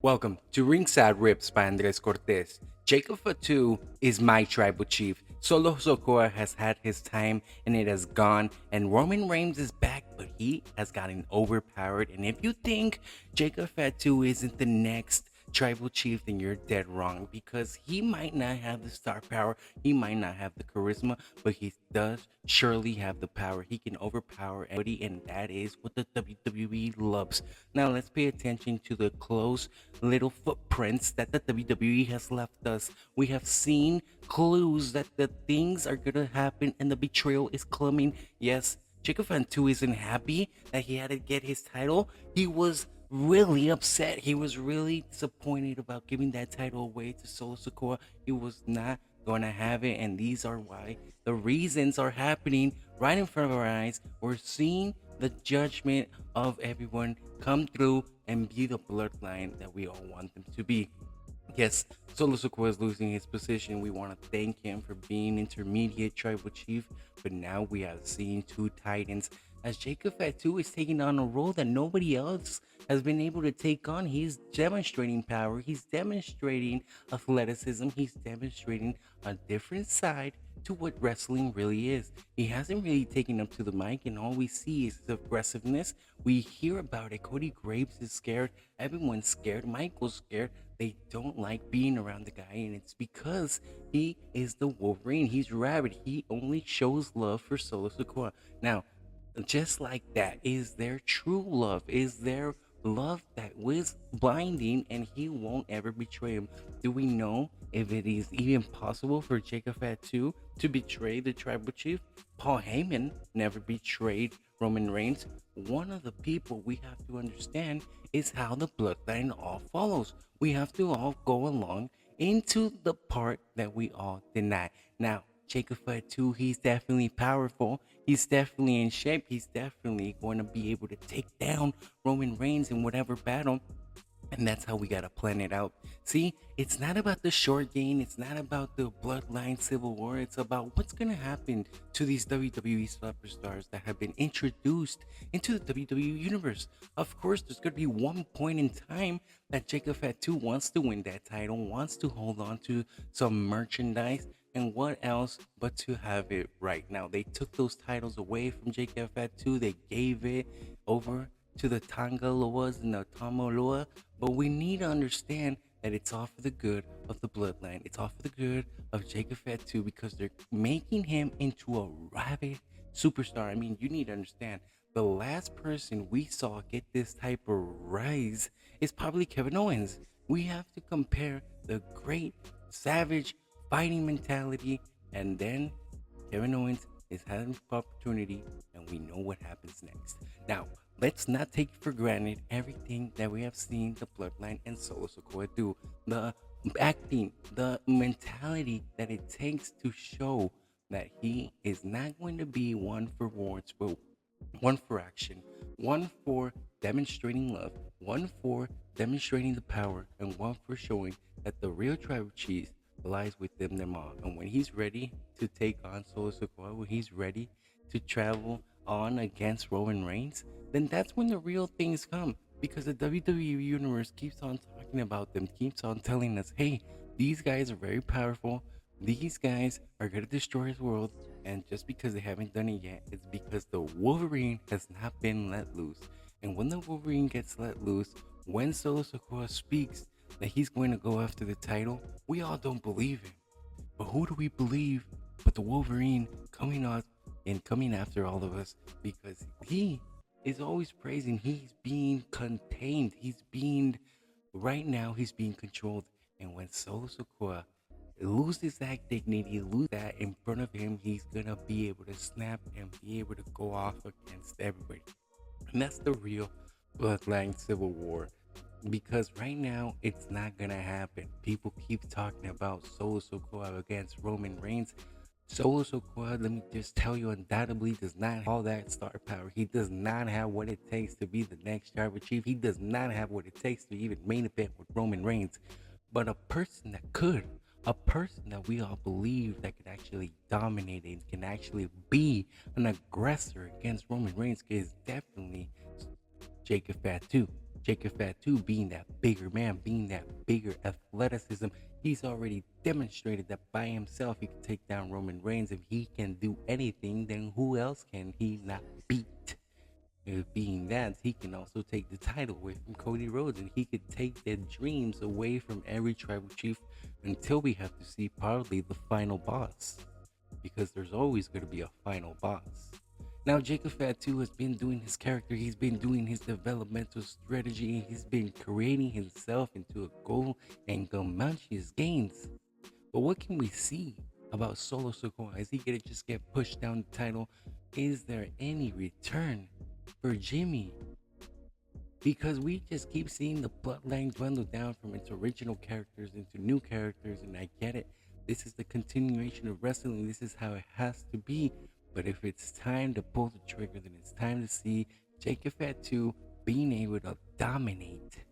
Welcome to Ringside Riffs by Andres Cortes. Jacob Fatu is my tribal chief. Solo Sikoa has had his time and it has gone, and Roman Reigns is back, but he has gotten overpowered. And if you think Jacob Fatu isn't the next tribal chief, then you're dead wrong because he might not have the star power, he might not have the charisma, but he does surely have the power. He can overpower anybody, and that is what the WWE loves. Now let's pay attention to the close little footprints that the WWE has left us. We have seen clues that the things are gonna happen and the betrayal is coming. Yes, Jacob Fatu isn't happy that he had to get his title. He was really upset. He was really disappointed about giving that title away to Solo Sikoa. He was not going to have it, and these are why the reasons are happening right in front of our eyes. We're seeing the judgment of everyone come through and be the bloodline that we all want them to be. Yes, Solo Sikoa is losing his position. We want to thank him for being intermediate tribal chief, but now we have seen two titans as Jacob Fatu is taking on a role that nobody else has been able to take on. He's demonstrating power, he's demonstrating athleticism, he's demonstrating a different side to what wrestling really is. He hasn't really taken up to the mic, and all we see is his aggressiveness. We hear about it. Cody Graves is scared. Everyone's scared. Michael's scared. They don't like being around the guy, and it's because he is the Wolverine. He's rabid. He only shows love for Solo Sikoa. Now, just like that, is their true love? Is their love that was blinding and he won't ever betray him? Do we know if it is even possible for Jacob Fatu to betray the tribal chief? Paul Heyman never betrayed Roman Reigns. One of the people we have to understand is how the bloodline all follows. We have to all go along into the part that we all deny. Now, Jacob Fatu, he's definitely powerful. He's definitely in shape. He's definitely going to be able to take down Roman Reigns in whatever battle. And that's how we got to plan it out. See, it's not about the short game. It's not about the bloodline civil war. It's about what's going to happen to these WWE superstars that have been introduced into the WWE universe. Of course, there's going to be one point in time that Jacob Fatu wants to win that title, wants to hold on to some merchandise, and what else but to have it right now. They took those titles away from Jacob Fatu. They gave it over to the Tangaloas and the Tamaloa, but we need to understand that it's all for the good of the bloodline. It's all for the good of Jacob Fatu because they're making him into a rabid superstar. I mean, you need to understand the last person we saw get this type of rise is probably Kevin Owens. We have to compare the great savage fighting mentality, and then Kevin Owens is having the opportunity, and we know what happens next. Now, let's not take for granted everything that we have seen the Bloodline and Solo Sikoa do. The acting, the mentality that it takes to show that he is not going to be one for words, but one for action, one for demonstrating love, one for demonstrating the power, and one for showing that the real tribal chief lies within them all. And when he's ready to take on Solo Sikoa, when he's ready to travel on against Roman Reigns, then that's when the real things come. Because the WWE universe keeps on talking about them, keeps on telling us, hey, these guys are very powerful. These guys are going to destroy his world. And just because they haven't done it yet, it's because the Wolverine has not been let loose. And when the Wolverine gets let loose, when Solo Sikoa speaks that he's going to go after the title, we all don't believe him. But who do we believe but the Wolverine coming out and coming after all of us? Because he is always praising, he's being contained, right now, he's being controlled. And when Solo Sikoa loses that dignity, lose that in front of him, he's gonna be able to snap and be able to go off against everybody. And that's the real bloodline civil war. Because right now it's not gonna happen. People keep talking about Solo Sikoa against Roman Reigns. Solo Sikoa, let me just tell you, undoubtedly does not have all that star power. He does not have what it takes to be the next tribal chief. He does not have what it takes to even main event with Roman Reigns. But a person that could, a person that we all believe that could actually dominate and can actually be an aggressor against Roman Reigns is definitely Jacob Fatu. Jacob Fatu being that bigger man, being that bigger athleticism, he's already demonstrated that by himself he can take down Roman Reigns. If he can do anything, then who else can he not beat? Being that, he can also take the title away from Cody Rhodes, and he could take their dreams away from every tribal chief until we have to see probably the final boss, because there's always going to be a final boss. Now, Jacob Fatu has been doing his character, he's been doing his developmental strategy, he's been creating himself into a goal and Comanche his gains. But what can we see about Solo Sikoa? Is he gonna just get pushed down the title? Is there any return for Jimmy? Because we just keep seeing the bloodline dwindle down from its original characters into new characters, and I get it. This is the continuation of wrestling. This is how it has to be. But if it's time to pull the trigger, then it's time to see Jacob Fatu being able to dominate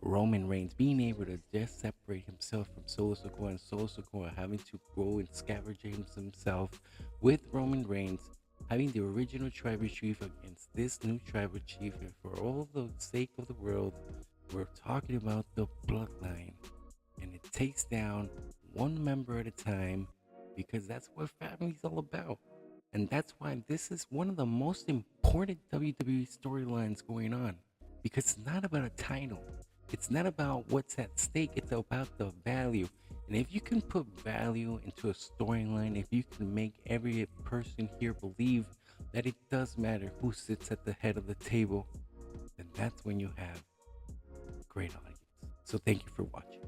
Roman Reigns, being able to just separate himself from Solo Sikoa, and Solo Sikoa having to go and scavenge himself with Roman Reigns, having the original tribal chief against this new tribal chief. And for all the sake of the world, we're talking about the bloodline, and it takes down one member at a time, because that's what family's all about. And that's why this is one of the most important WWE storylines going on, because it's not about a title. It's not about what's at stake. It's about the value. And if you can put value into a storyline, if you can make every person here believe that it does matter who sits at the head of the table, then that's when you have a great audience. So thank you for watching.